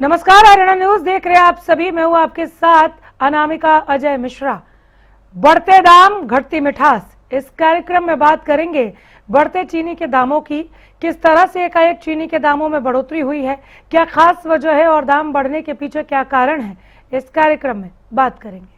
नमस्कार, हरियाणा न्यूज देख रहे हैं आप सभी। मैं हूं आपके साथ अनामिका अजय मिश्रा। बढ़ते दाम घटती मिठास, इस कार्यक्रम में बात करेंगे बढ़ते चीनी के दामों की। किस तरह से एकाएक चीनी के दामों में बढ़ोतरी हुई है, क्या खास वजह है और दाम बढ़ने के पीछे क्या कारण है, इस कार्यक्रम में बात करेंगे।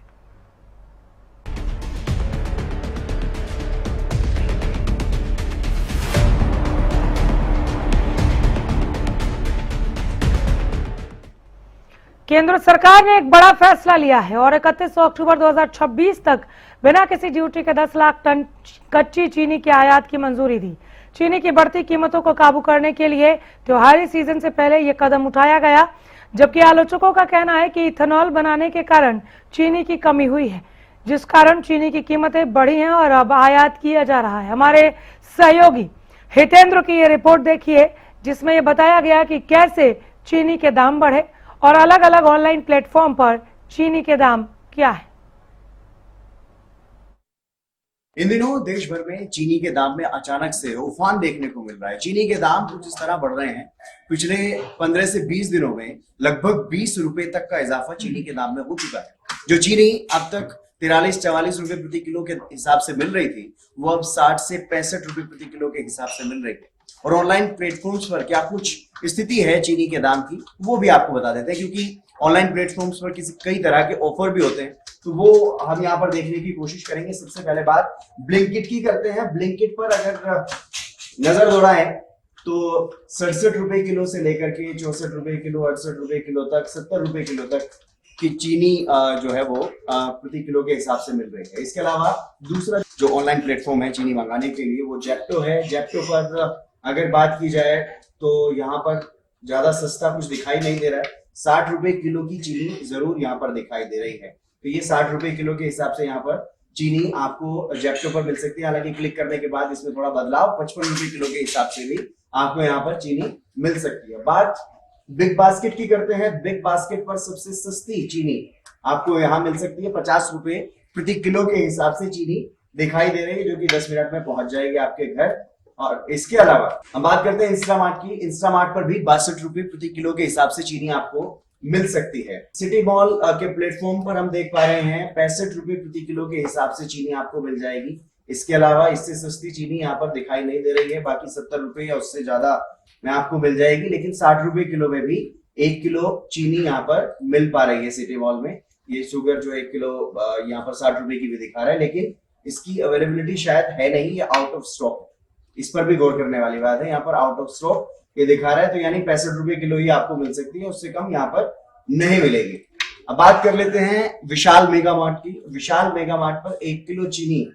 केंद्र सरकार ने एक बड़ा फैसला लिया है और 31 अक्टूबर 2026 तक बिना किसी ड्यूटी के 10 लाख टन कच्ची चीनी की आयात की मंजूरी दी। चीनी की बढ़ती कीमतों को काबू करने के लिए त्योहारी सीजन से पहले ये कदम उठाया गया, जबकि आलोचकों का कहना है कि इथेनॉल बनाने के कारण चीनी की कमी हुई है, जिस कारण चीनी की कीमतें बढ़ी हैं और अब आयात किया जा रहा है। हमारे सहयोगी हितेंद्र की ये रिपोर्ट देखिए, जिसमें ये बताया गया कि कैसे चीनी के दाम बढ़े और अलग अलग ऑनलाइन प्लेटफॉर्म पर चीनी के दाम क्या है। इन दिनों देश भर में चीनी के दाम में अचानक से उफान देखने को मिल रहा है। चीनी के दाम कुछ इस तरह बढ़ रहे हैं, पिछले 15 से 20 दिनों में लगभग 20 रुपए तक का इजाफा चीनी के दाम में हो चुका है। जो चीनी अब तक 43-44 रुपए प्रति किलो के हिसाब से मिल रही थी, वो अब 60 से 65 रुपए प्रति किलो के हिसाब से मिल रही है। और ऑनलाइन प्लेटफॉर्म्स पर क्या कुछ स्थिति है चीनी के दाम की, वो भी आपको बता देते हैं, क्योंकि ऑनलाइन प्लेटफॉर्म्स पर कई तरह के ऑफर भी होते हैं, तो वो हम यहाँ पर देखने की कोशिश करेंगे। सबसे पहले बात ब्लिंकिट की करते हैं। ब्लिंकिट पर अगर नजर दौड़ाएं तो 67 रुपए किलो से लेकर के 64 रुपए किलो, 68 रुपए किलो तक, 70 रुपए किलो तक की चीनी जो है वो प्रति किलो के हिसाब से मिल रही है। इसके अलावा दूसरा जो ऑनलाइन प्लेटफॉर्म है चीनी मंगाने के लिए, वो जेप्टो है। जेप्टो पर अगर बात की जाए तो यहाँ पर ज्यादा सस्ता कुछ दिखाई नहीं दे रहा है। 60 रुपए किलो की चीनी जरूर यहाँ पर दिखाई दे रही है, तो ये 60 रुपए किलो के हिसाब से यहाँ पर चीनी आपको जेप्टो पर मिल सकती है। हालांकि क्लिक करने के बाद इसमें थोड़ा बदलाव, 55 रुपए किलो के हिसाब से भी आपको यहाँ पर चीनी मिल सकती है। बात बिग बास्केट की करते हैं। बिग बास्केट पर सबसे सस्ती चीनी आपको यहाँ मिल सकती है। 50 रुपए प्रति किलो के हिसाब से चीनी दिखाई दे रही है, जो कि 10 मिनट में पहुंच जाएगी आपके घर। और इसके अलावा हम बात करते हैं इंस्टामार्ट की। इंस्टामार्ट पर भी 62 रुपए प्रति किलो के हिसाब से चीनी आपको मिल सकती है। सिटी मॉल के प्लेटफॉर्म पर हम देख पा रहे हैं 65 रुपए प्रति किलो के हिसाब से चीनी आपको मिल जाएगी। इसके अलावा इससे सस्ती चीनी यहाँ पर दिखाई नहीं दे रही है। बाकी 70 रुपए या उससे ज्यादा में आपको मिल जाएगी, लेकिन 60 रुपए किलो में भी 1 किलो चीनी यहाँ पर मिल पा रही है सिटी मॉल में। ये शुगर जो 1 किलो यहाँ पर 60 रुपए की भी दिखा रहा है, लेकिन इसकी अवेलेबिलिटी शायद है नहीं, ये आउट ऑफ स्टॉक। इस पर भी गौर करने वाली बात है। यहाँ पर आउट ऑफ स्टॉक ये दिखा रहा है, तो यानी 65 रुपए किलो ही आपको मिल सकती है, उससे कम यहाँ पर नहीं मिलेगी। अब बात कर लेते हैं विशाल मेगा मार्ट की। विशाल मेगा मार्ट पर 1 किलो चीनी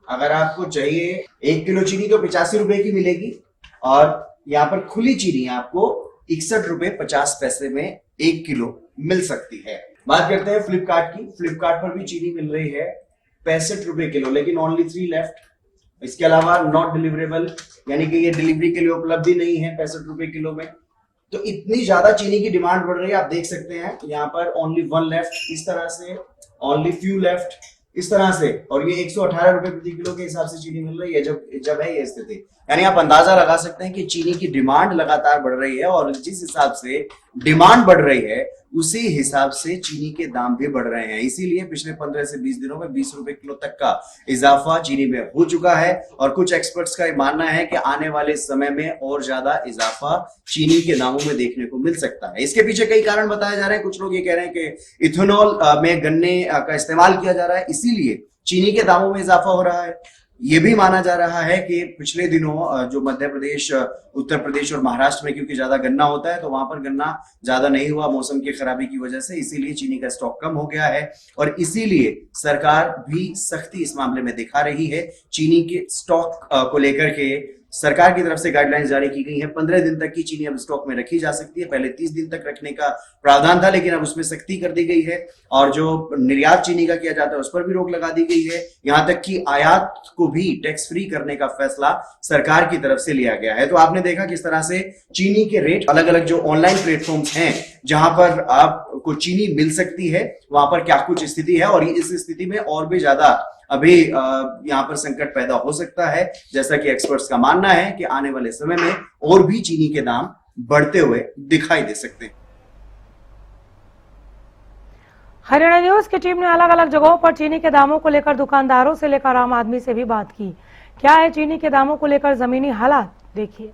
अगर आपको चाहिए, 1 किलो चीनी तो 85 रुपए की मिलेगी, और यहाँ पर खुली चीनी आपको 61 रुपए 50 पैसे में 1 किलो मिल सकती है। बात करते हैं फ्लिपकार्ट की। फ्लिपकार्ट पर भी चीनी मिल रही है 65 रुपए किलो, लेकिन ओनली 3 लेफ्ट। इसके अलावा नॉट डिलीवरेबल, यानी कि ये डिलीवरी के लिए उपलब्ध ही नहीं है 65 रुपए किलो में। तो इतनी ज्यादा चीनी की डिमांड बढ़ रही है, आप देख सकते हैं यहाँ पर ओनली 1 लेफ्ट, इस तरह से ओनली फ्यू लेफ्ट, इस तरह से। और ये 118 रुपए प्रति किलो के हिसाब से चीनी मिल रही है जब है ये स्थिति। यानी आप अंदाजा लगा सकते हैं कि चीनी की डिमांड लगातार बढ़ रही है, और जिस हिसाब से डिमांड बढ़ रही है उसी हिसाब से चीनी के दाम भी बढ़ रहे हैं। इसीलिए पिछले 15 से 20 दिनों में 20 रुपए किलो तक का इजाफा चीनी में हो चुका है, और कुछ एक्सपर्ट्स का मानना है कि आने वाले समय में और ज्यादा इजाफा चीनी के दामों में देखने को मिल सकता है। इसके पीछे कई कारण बताए जा रहे हैं। कुछ लोग ये कह रहे हैं कि इथेनॉल में गन्ने का इस्तेमाल किया जा रहा है, इसीलिए चीनी के दामों में इजाफा हो रहा है। ये भी माना जा रहा है कि पिछले दिनों जो मध्य प्रदेश, उत्तर प्रदेश और महाराष्ट्र में क्योंकि ज्यादा गन्ना होता है, तो वहां पर गन्ना ज्यादा नहीं हुआ मौसम की खराबी की वजह से, इसीलिए चीनी का स्टॉक कम हो गया है। और इसीलिए सरकार भी सख्ती इस मामले में दिखा रही है। चीनी के स्टॉक को लेकर के सरकार की तरफ से गाइडलाइंस जारी की गई है। 15 दिन तक की चीनी अब स्टॉक में रखी जा सकती है। पहले 30 दिन तक रखने का प्रावधान था, लेकिन अब उसमें सख्ती कर दी गई है, और जो निर्यात चीनी का किया जाता है उस पर भी रोक लगा दी गई है। यहां तक कि आयात को भी टैक्स फ्री करने का फैसला सरकार की तरफ से लिया गया है। तो आपने देखा किस तरह से चीनी के रेट अलग अलग जो ऑनलाइन प्लेटफॉर्म्स हैं जहां पर आपको चीनी मिल सकती है, वहां पर क्या कुछ स्थिति है, और इस स्थिति में और भी ज्यादा अभी यहाँ पर संकट पैदा हो सकता है, जैसा कि एक्सपर्ट्स का मानना है कि आने वाले समय में और भी चीनी के दाम बढ़ते हुए दिखाई दे सकते हैं। हरियाणा न्यूज की टीम ने अलग अलग जगहों पर चीनी के दामों को लेकर दुकानदारों से लेकर आम आदमी से भी बात की। क्या है चीनी के दामों को लेकर जमीनी हालात, देखिए।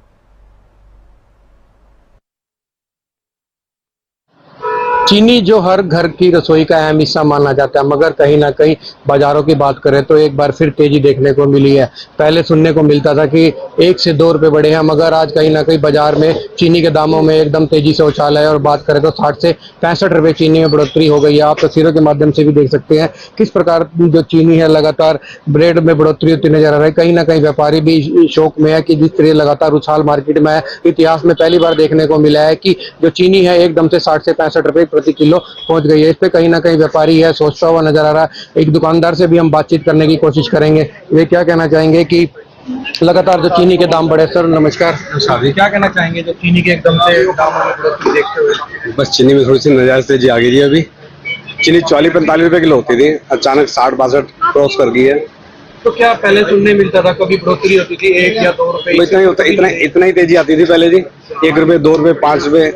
चीनी जो हर घर की रसोई का अहम हिस्सा माना जाता है, मगर कहीं ना कहीं बाजारों की बात करें तो एक बार फिर तेजी देखने को मिली है। पहले सुनने को मिलता था कि 1 से 2 रुपए बढ़े हैं, मगर आज कहीं ना कहीं बाजार में चीनी के दामों में एकदम तेजी से उछाल है और बात करें तो 60 से 65 रुपए चीनी में बढ़ोतरी हो गई है। आप तस्वीरों के माध्यम से भी देख सकते हैं किस प्रकार जो चीनी है लगातार ब्रेड में बढ़ोतरी होती नजर आ रही है। कहीं ना कहीं व्यापारी भी शौक में है कि जिस तरह लगातार उछाल मार्केट में है, इतिहास में पहली बार देखने को मिला है कि जो चीनी है एकदम से 60 से 65 रुपए प्रति किलो पहुंच गई है। इस पे कहीं ना कहीं व्यापारी है सोचता हुआ नजर आ रहा है। एक दुकानदार से भी हम बातचीत करने की कोशिश करेंगे। वे क्या कहना चाहेंगे कि लगातार जो चीनी के दाम बढ़े। सर नमस्कार, क्या कहना चाहेंगे जो चीनी के एकदम से दामों में बढ़ोतरी देखते हुए? बस चीनी में थोड़ी सी नजायज तेजी आ गई है। अभी चीनी 40-45 रुपए किलो होती थी, अचानक 60-62 क्रॉस कर गई है। तो क्या पहले सुनने मिलता था कभी बढ़ोतरी होती थी 1 या 2 रुपए? इतना ही होता, इतना ही तेजी आती थी पहले जी, 1 रुपए 2 रुपए 5 रुपए,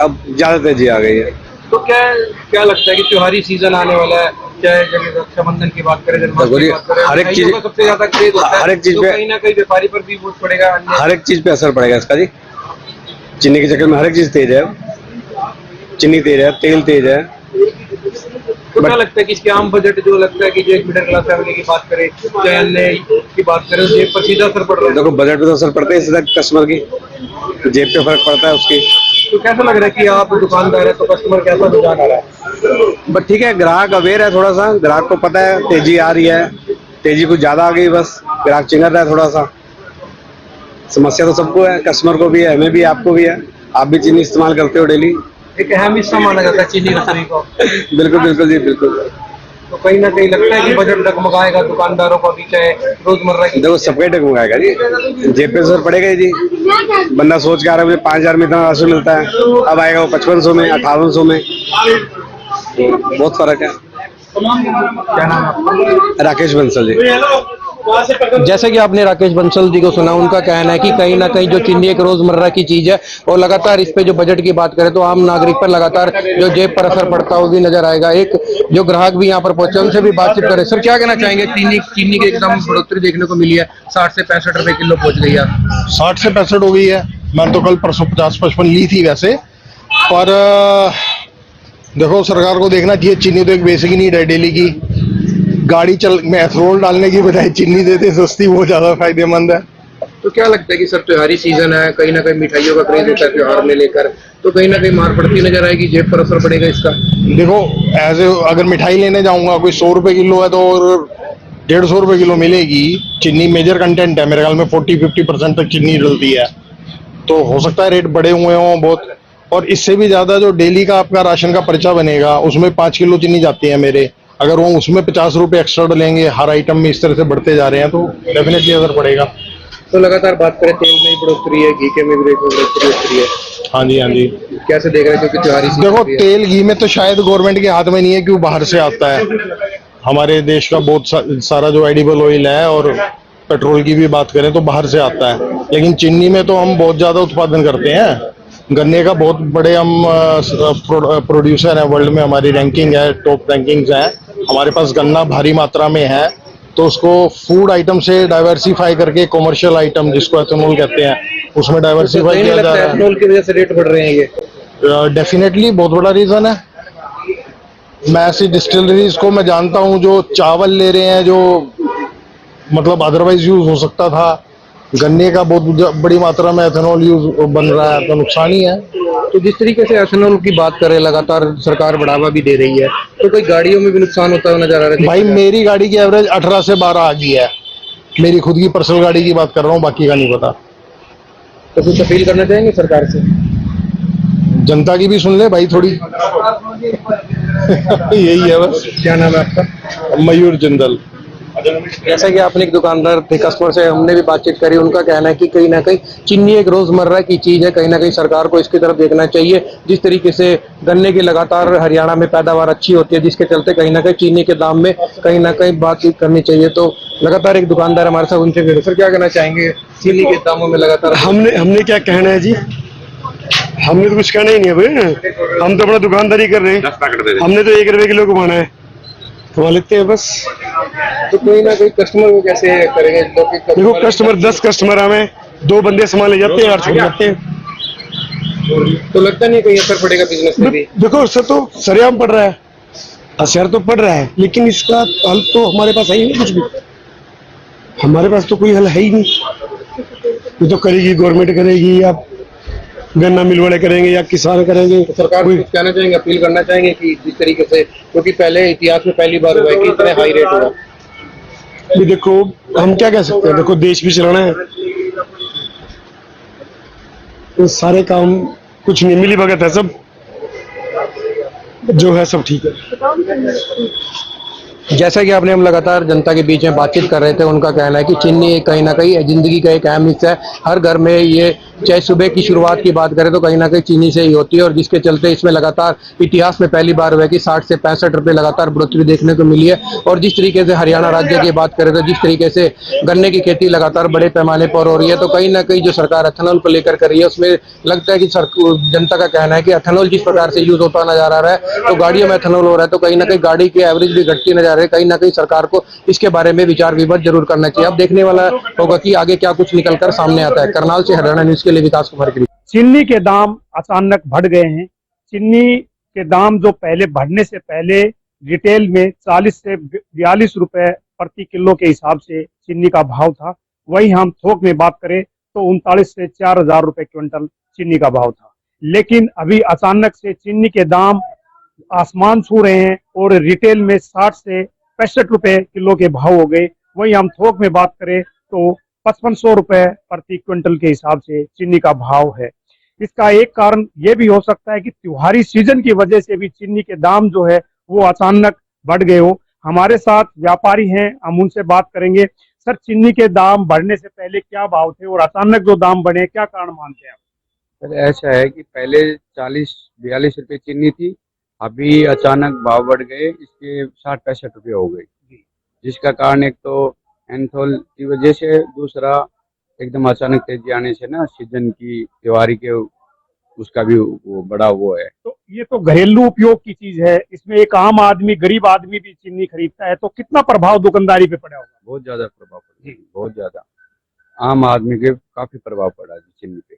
अब ज्यादा तेजी आ गई है। तो क्या लगता है कि त्योहारी सीजन आने वाला है, चाहे रक्षाबंधन की बात करें, जन्माष्टमी की बात करें, हर एक चीज सबसे ज्यादा क्रेज होता है, हर एक चीज तो पे कहीं ना कहीं व्यापारी पर भी बोझ पड़ेगा। हर एक चीज पे असर पड़ेगा इसका जी। चीनी के चक्कर में हर एक चीज तेज है। चीनी तेज है, तेल तेज है। तो क्या लगता है कि इसके आम बजट जो लगता है कि जो एक मिडिल क्लास फैमिली की बात करें, चाहे अन्य की बात करें, जेब पर सीधा असर पड़ रहा है? देखो बजट पे तो असर पड़ता है, सीधा कस्टमर की जेब पे फर्क पड़ता है उसकी। तो कैसा लग रहा है कि आप दुकानदार है तो कस्टमर कैसा रुझान आ रहा है? बट ठीक है, ग्राहक अवेयर है थोड़ा सा, ग्राहक को पता है तेजी आ रही है, तेजी कुछ ज्यादा आ गई, बस ग्राहक चिंगा रहा है थोड़ा सा। समस्या तो सबको है, कस्टमर को भी है, हमें भी, आपको भी है। आप भी चीनी इस्तेमाल करते हो डेली। एक अहम हिस्सा माना जाता है चीनी रसोई को। बिल्कुल बिल्कुल जी, बिल्कुल। तो कहीं ना कहीं लगता है कि बजट डगमगाएगा दुकानदारों का भी, चाहे रोजमर्रा की। देखो सबका डगमगाएगा जी, जेब पे असर पड़ेगा ही जी। बंदा सोच के आ रहा है मुझे 5000 में इतना राशन मिलता है, अब आएगा वो 5500 में, 5800 में, बहुत फर्क है। क्या नाम है आपका? राकेश बंसल जी। जैसे कि आपने राकेश बंसल जी को सुना, उनका कहना है कि कहीं ना कहीं जो चीनी एक रोजमर्रा की चीज है और लगातार इस पे जो बजट की बात करें तो आम नागरिक पर लगातार जो जेब पर असर पड़ता है वो भी नजर आएगा। एक जो ग्राहक भी यहाँ पर पहुंचे उनसे भी बातचीत करें। सर क्या कहना चाहेंगे, चीनी की एकदम बढ़ोतरी देखने को मिली है, 60 से 65 रुपए किलो पहुंच गई है। 60 से 65 हो गई है। मैंने तो कल परसों 50-55 ली थी वैसे, पर देखो सरकार को देखना चाहिए। चीनी तो एक बेसिक नीड है डेली की। गाड़ी चल में एथेनॉल डालने की बजाय चीनी देते सस्ती, वो ज्यादा फायदेमंद है। तो क्या लगता है कि सर त्योहारी सीजन है, कहीं ना कहीं मिठाइयों का क्रेज होता है त्योहार में लेकर, तो कहीं ना कहीं मार पड़ती नजर आएगी, जेब पर असर पड़ेगा इसका? देखो अगर मिठाई लेने जाऊंगा, कोई 100 रुपए किलो है तो 150 रुपए किलो मिलेगी। चीनी मेजर कंटेंट है मेरे ख्याल में, 40-50% तक चीनी डलती है, तो हो सकता है रेट बढ़े हुए हों बहुत। और इससे भी ज्यादा जो डेली का आपका राशन का पर्चा बनेगा उसमें 5 किलो चीनी जाती है मेरे, अगर वो उसमें 50 रुपए एक्स्ट्रा डलेंगे हर आइटम में, इस तरह से बढ़ते जा रहे हैं तो डेफिनेटली असर पड़ेगा। तो लगातार बात करें तेल में ही बढ़ोतरी है, घी के में भी बढ़ोतरी होती है। हाँ जी, हाँ जी। कैसे देख रहे हैं, क्योंकि त्योहारी सीजन देखो भी है। तेल घी में तो शायद गवर्नमेंट के हाथ में नहीं है कि वो बाहर से आता है। हमारे देश का बहुत सारा जो एडिबल ऑयल है और पेट्रोल की भी बात करें तो बाहर से आता है, लेकिन चीनी में तो हम बहुत ज्यादा उत्पादन करते हैं। गन्ने का बहुत बड़े हम प्रोड्यूसर हैं वर्ल्ड में, हमारी रैंकिंग है, टॉप रैंकिंग्स है हमारे पास। गन्ना भारी मात्रा में है तो उसको फूड आइटम से डाइवर्सिफाई करके कॉमर्शियल आइटम जिसको एथेनॉल कहते हैं उसमें डाइवर्सिफाई किया जा रहा है। एथेनॉल की वजह से रेट बढ़ रहे हैं ये? डेफिनेटली बहुत बड़ा रीजन है। मैं ऐसी डिस्टिलरीज को मैं जानता हूं जो चावल ले रहे हैं जो मतलब अदरवाइज यूज हो सकता था। गन्ने का बहुत बड़ी मात्रा में एथेनॉल यूज बन रहा है, तो नुकसान ही है। तो जिस तरीके से एथेनॉल की बात करें, लगातार सरकार बढ़ावा भी दे रही है, तो कोई गाड़ियों में भी नुकसान होता हुआ नजर आ रहा है? भाई मेरी गाड़ी की एवरेज 18 से 12 आ गई है, मेरी खुद की पर्सनल गाड़ी की बात कर रहा हूँ, बाकी का नहीं पता। तो कुछ अपील करना चाहेंगे सरकार से? जनता की भी सुन ले भाई थोड़ी। यही है बस। क्या नाम है आपका? मयूर जिंदल। जैसा कि आपने एक दुकानदार थे, कस्टमर से हमने भी बातचीत करी, उनका कहना है कि कहीं ना कहीं चीनी एक रोजमर्रा की चीज है, कहीं ना कहीं सरकार को इसकी तरफ देखना चाहिए। जिस तरीके से गन्ने की लगातार हरियाणा में पैदावार अच्छी होती है, जिसके चलते कहीं ना कहीं चीनी के दाम में कहीं ना कहीं बातचीत करनी चाहिए। तो लगातार एक दुकानदार हमारे साथ, उनसे भी सर क्या कहना चाहेंगे, चीनी के दामों में लगातार हमने क्या कहना है जी, हमने तो कुछ कहना ही नहीं है भाई, हम तो अपना दुकानदारी कर रहे हैं, हमने तो 1 रुपए किलो कमाना है, कमा लेते हैं बस। तो कोई ना कोई कस्टमर को कैसे करेंगे? देखो कस्टमर 10 कस्टमर हमें 2 बंदे सामान ले जाते हैं और छोड़ जाते हैं। तो लगता नहीं कहीं असर पड़ेगा बिजनेस में भी? देखो असर तो सरेआम पड़ रहा है, असर तो पड़ रहा है, लेकिन इसका हल तो हमारे पास है ही नहीं कुछ भी, हमारे पास तो कोई हल है ही नहीं। ये तो करेगी गवर्नमेंट करेगी, या गन्ना मिल वाले करेंगे, या किसान करेंगे। तो सरकार को कहना चाहेंगे, अपील करना चाहेंगे कि जिस तरीके से, क्योंकि पहले इतिहास में पहली बार हुआ है कि इतने हाई रेट हुआ। ये देखो हम क्या कह सकते हैं, देखो देश भी चलाना है, तो सारे काम कुछ नहीं, मिली भगत है सब, जो है सब ठीक है। जैसा कि आपने हम लगातार जनता के बीच में बातचीत कर रहे थे, उनका कहना है कि चीनी कहीं ना कहीं जिंदगी का एक अहम हिस्सा है। हर घर में ये, चाहे सुबह की शुरुआत की बात करें तो कहीं ना कहीं चीनी से ही होती है, और जिसके चलते इसमें लगातार इतिहास में पहली बार हुआ है कि 60 से 65 रुपए लगातार बढ़ोतरी देखने को मिली है। और जिस तरीके से हरियाणा राज्य की बात करें तो जिस तरीके से गन्ने की खेती लगातार बड़े पैमाने पर हो रही है, तो कहीं ना कहीं जो सरकार एथेनॉल को लेकर कर रही है, उसमें लगता है कि जनता का कहना है कि एथेनॉल जिस प्रकार से यूज होता नजर आ रहा है, तो गाड़ियों में एथेनॉल हो रहा है, तो कहीं ना कहीं गाड़ी की एवरेज भी घटती नजर आ रही है। कहीं ना कहीं सरकार को इसके बारे में विचार विमर्श जरूर करना चाहिए। अब देखने वाला होगा कि आगे क्या कुछ निकलकर सामने आता है। करनाल से हरियाणा न्यूज के लिए विकास कुमार की। चीनी के दाम अचानक बढ़ गए हैं। चीनी के दाम जो पहले बढ़ने से पहले रिटेल में 40 से 42 रुपए प्रति किलो के हिसाब से चीनी का भाव था, वही हम थोक में बात करें तो 39 से 4,000 रुपए क्विंटल चीनी का भाव था। लेकिन अभी अचानक से चीनी के दाम आसमान छू रहे हैं और रिटेल में 60 से 65 रुपए किलो के भाव हो गए। वही हम थोक में बात करें तो 5500 रुपए प्रति क्विंटल के हिसाब से चीनी का भाव है। इसका एक कारण यह भी हो सकता है कि त्योहारी सीजन की वजह से भी चीनी के दाम जो है वो अचानक बढ़ गए हो। हमारे साथ व्यापारी हैं, हम उनसे बात करेंगे। सर, चीनी के दाम बढ़ने से पहले क्या भाव थे और अचानक जो दाम बढ़े, क्या कारण मानते हैं आप? सर ऐसा है कि पहले 40-42 रुपए चीनी थी, अभी अचानक भाव बढ़ गए, इसके 60-65 रुपये हो गए, जिसका कारण एक तो एंथोल की वजह से, दूसरा एकदम अचानक तेजी आने से ना सीजन की त्योहारी के उसका भी वो बड़ा वो है। तो ये तो घरेलू उपयोग की चीज है, इसमें एक आम आदमी, गरीब आदमी भी चीनी खरीदता है, तो कितना प्रभाव दुकानदारी पे पड़ा होगा? बहुत ज्यादा प्रभाव पड़ा, बहुत ज्यादा आम आदमी के काफी प्रभाव पड़ा जी चीनी पे।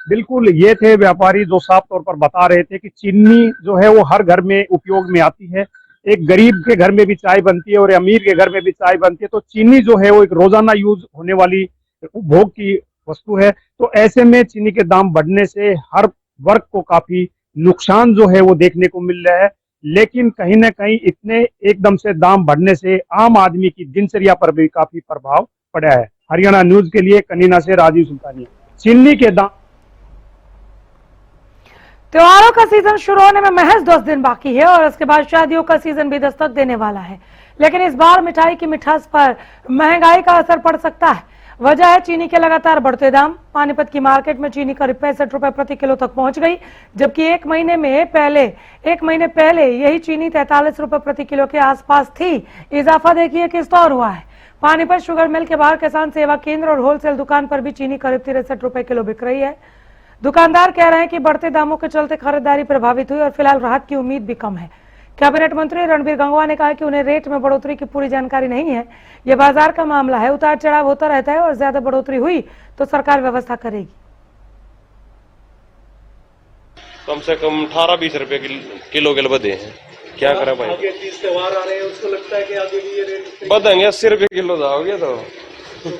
बिल्कुल, ये थे व्यापारी जो साफ तौर पर बता रहे थे कि चीनी जो है वो हर घर में उपयोग में आती है। एक गरीब के घर में भी चाय बनती है और अमीर के घर में भी चाय बनती है, तो चीनी जो है वो एक रोजाना यूज होने वाली उपभोग की वस्तु है। तो ऐसे में चीनी के दाम बढ़ने से हर वर्ग को काफी नुकसान जो है वो देखने को मिल रहा है। लेकिन कहीं ना कहीं इतने एकदम से दाम बढ़ने से आम आदमी की दिनचर्या पर भी काफी प्रभाव पड़ा है। हरियाणा न्यूज के लिए कनीना से राजीव सुल्तानिया। चीनी के दाम। त्योहारों का सीजन शुरू होने में महज 10 दिन बाकी है और उसके बाद शादियों का सीजन भी दस्तक देने वाला है। लेकिन इस बार मिठाई की मिठास पर महंगाई का असर पड़ सकता है। वजह है चीनी के लगातार बढ़ते दाम। पानीपत की मार्केट में चीनी करीब 65 रुपए प्रति किलो तक पहुंच गई, जबकि एक महीने पहले यही चीनी 43 रुपए प्रति किलो के आसपास थी। इजाफा देखिए किस दौर हुआ है। पानीपत शुगर मिल के बाहर किसान सेवा केंद्र और होलसेल दुकान पर भी चीनी करीब 63 रुपए किलो बिक रही है। दुकानदार कह रहे हैं कि बढ़ते दामों के चलते खरीदारी प्रभावित हुई और फिलहाल राहत की उम्मीद भी कम है। कैबिनेट मंत्री रणबीर गंगवा ने कहा कि उन्हें रेट में बढ़ोतरी की पूरी जानकारी नहीं है। यह बाजार का मामला है, उतार चढ़ाव होता रहता है और ज्यादा बढ़ोतरी हुई तो सरकार व्यवस्था करेगी। कम से कम 18-20 रुपए किलो के बढ़े हैं। क्या करें भाई, आगे तीज त्योहार आ रहे हैं, उसको लगता है कि आगे भी ये रेट बढ़ेंगे। 80 रुपए किलो जाओगे तो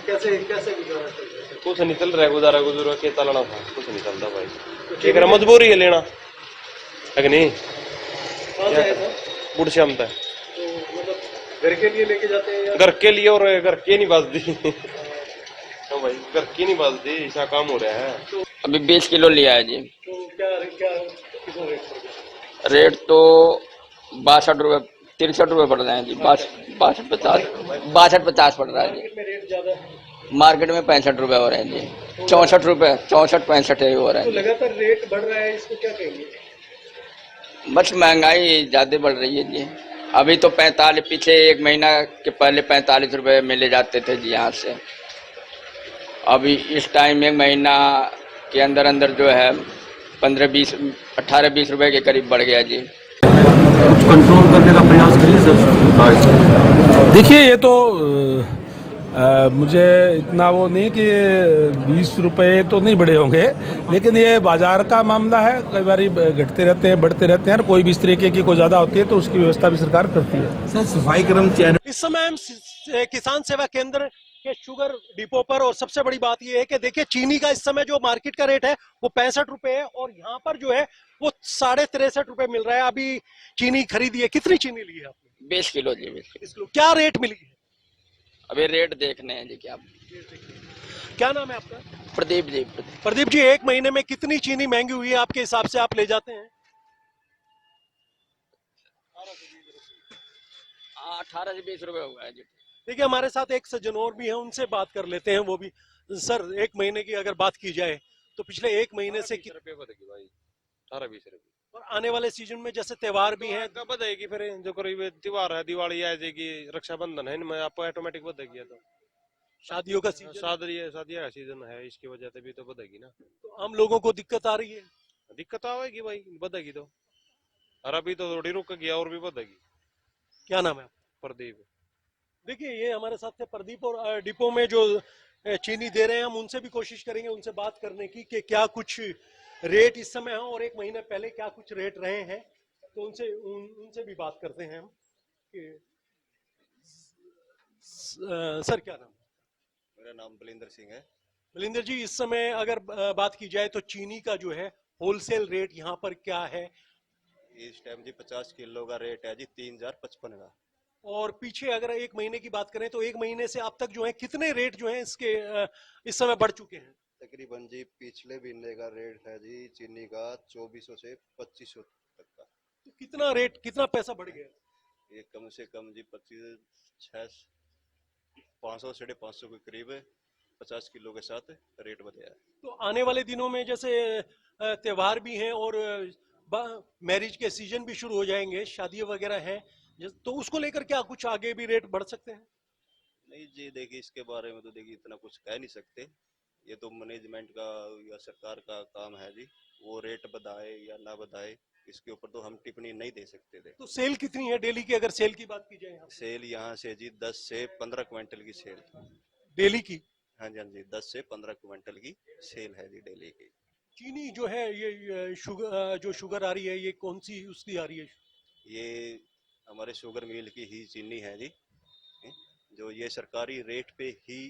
कैसे गुजारा चल रहा है? कुछ नहीं चल रहा है, गुजारा के चलना था, कुछ नहीं चलता भाई। क्या करें, मजबूरी है लेना है कि नहीं। बुढ़ शामता है तो मतलब घर के लिए लेके जाते हैं, घर के लिए, और घर के नहीं बाजती तो भाई घर की नहीं बाजती, ऐसा काम हो रहा है। तो अभी 20 किलो लिया है जी। तो क्या कितना रेट पड़ गया? रेट तो 62 रुपये 63 रुपये पड़ रहे हैं जी। 62-50 पड़ रहा है जी। में रेट ज्यादा मार्केट में 65 रुपये हो रहे हैं जी। 64 रुपये 64-65 हो रहे तो हैं। लगातार रेट बढ़ रहा है, इसको क्या कहेंगे? बस महंगाई ज्यादा बढ़ रही है जी। अभी तो 45, पीछे एक महीना के पहले 45 रुपये मिले जाते थे जी यहाँ से। अभी इस टाइम एक महीना के अंदर अंदर जो है 15-20 18-20 रुपए के करीब बढ़ गया जी। कंट्रोल करने का प्रयास करिए सर। देखिए ये तो मुझे इतना वो नहीं कि 20 रुपए तो नहीं बढ़े होंगे, लेकिन ये बाजार का मामला है, कई बार घटते रहते हैं बढ़ते रहते हैं, और कोई भी इस तरीके की कोई ज्यादा होती है तो उसकी व्यवस्था भी सरकार करती है। सर सफाई कर्मचारी इस समय हम किसान सेवा केंद्र के शुगर डिपो पर, और सबसे बड़ी बात यह है कि देखिए चीनी का इस समय जो मार्केट का रेट है वो 65 रुपए है, और यहाँ पर जो है वो 63.5 रुपए मिल रहा है। अभी चीनी खरीदी है, कितनी चीनी ली है आपने? 20 किलो जी, 20 किलो। 20 किलो। क्या रेट मिली है? अभी रेट देखने हैं जी। क्या नाम है आपका? प्रदीप जी। प्रदीप जी, एक महीने में कितनी चीनी महंगी हुई है आपके हिसाब से, आप ले जाते हैं? 18 से 20 रुपए हुआ है जी। देखिए हमारे साथ एक सज्जन और भी हैं, उनसे बात कर लेते हैं। वो भी सर, एक महीने की अगर बात की जाए तो पिछले एक महीने से 18-20 रुपए, और आने वाले सीजन में जैसे त्योहार भी हैं कब बढ़ेगी? फिर जो करीब त्योहार है, दिवाली आ जाएगी, रक्षाबंधन है, इनमें आपको ऑटोमेटिक बढ़ेगी। तो शादियों का सीजन, शादियां का सीजन है, इसकी वजह से भी तो बढ़ेगी ना। तो आम लोगों को दिक्कत आ रही है। दिक्कत आएगी भाई, बढ़ेगी तो। और अभी तो थोड़ी रुक गया, और भी बढ़ेगी। क्या नाम है? प्रदीप। देखिए ये हमारे साथ थे प्रदीप, और डिपो में जो चीनी दे रहे हैं हम उनसे भी कोशिश करेंगे उनसे बात करने की कि क्या कुछ रेट इस समय है और एक महीने पहले क्या कुछ रेट रहे हैं, तो उनसे भी बात करते हैं हम कि सर क्या नाम? मेरा नाम बलिंदर सिंह है। बलिंदर जी, इस समय अगर बात की जाए तो चीनी का जो है होलसेल रेट यहाँ पर क्या है? इस टाइम जी 50 किलो का रेट है जी 3055 का। और पीछे अगर एक महीने की बात करें तो एक महीने से अब तक जो है कितने रेट जो है इसके इस समय बढ़ चुके हैं? तकरीबन जी पिछले महीने का रेट है जी चीनी का 2400 से 2500 तक का। तो कितना पैसा बढ़ गया? ये कम से कम जी 500 550 के करीब 50 किलो के साथ रेट बढ़ा है। तो आने वाले दिनों में जैसे त्योहार भी हैं और मैरिज के सीजन भी शुरू हो जाएंगे, शादी वगैरह हैं, तो उसको लेकर क्या कुछ आगे भी रेट बढ़ सकते हैं? नहीं जी, देखिए इसके बारे में तो देखिए इतना कुछ कह नहीं सकते, ये तो मैनेजमेंट का या सरकार का काम है जी, वो रेट बढ़ाए या ना बढ़ाए इसके ऊपर तो हम टिप्पणी नहीं दे सकते थे। तो सेल कितनी है डेली की, अगर सेल की बात की जाए? सेल यहाँ से जी 10 से 15 क्विंटल की सेल डेली की? हाँ जी, हाँ जी, 10 से 15 क्विंटल की सेल है जी डेली की। चीनी जो है ये शुगर आ रही है, ये कौन सी उसकी आ रही है? ये हमारे शुगर मिल की ही चीनी है जी, जो ये सरकारी रेट पे ही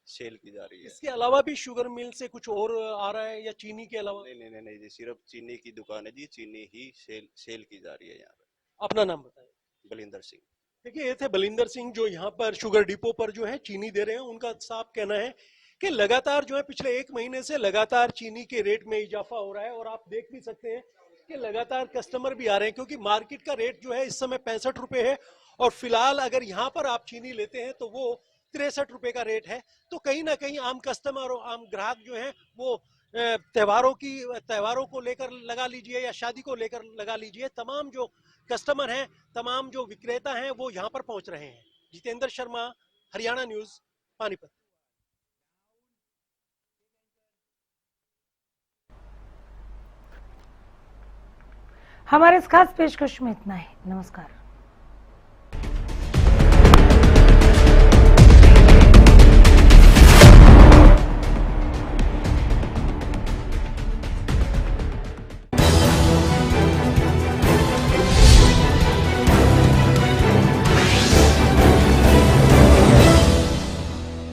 सेल की जा रही है। इसके अलावा भी शुगर मिल से कुछ और आ रहा है या चीनी के अलावा? नहीं जी, सिर्फ चीनी की दुकान है जी, चीनी ही सेल की जा रही है यहाँ पे। अपना नाम बताएं। बलिंदर सिंह। देखिए ये थे बलिंदर सिंह जो यहाँ पर शुगर डिपो पर जो है चीनी दे रहे हैं। उनका साफ कहना है कि लगातार जो है पिछले एक महीने से लगातार चीनी के रेट में इजाफा हो रहा है, और आप देख भी सकते हैं कि लगातार कस्टमर भी आ रहे हैं, क्योंकि मार्केट का रेट जो है इस समय 65 रुपए है, और फिलहाल अगर यहाँ पर आप चीनी लेते हैं तो वो 63 रुपए का रेट है। तो कहीं ना कहीं आम कस्टमर और आम ग्राहक जो है वो त्योहारों को लेकर लगा लीजिए या शादी को लेकर लगा लीजिए, तमाम जो कस्टमर हैं, तमाम जो विक्रेता हैं वो यहाँ पर पहुंच रहे हैं। जितेंद्र शर्मा, हरियाणा न्यूज, पानीपत। हमारे इस खास पेशकश में इतना ही। नमस्कार।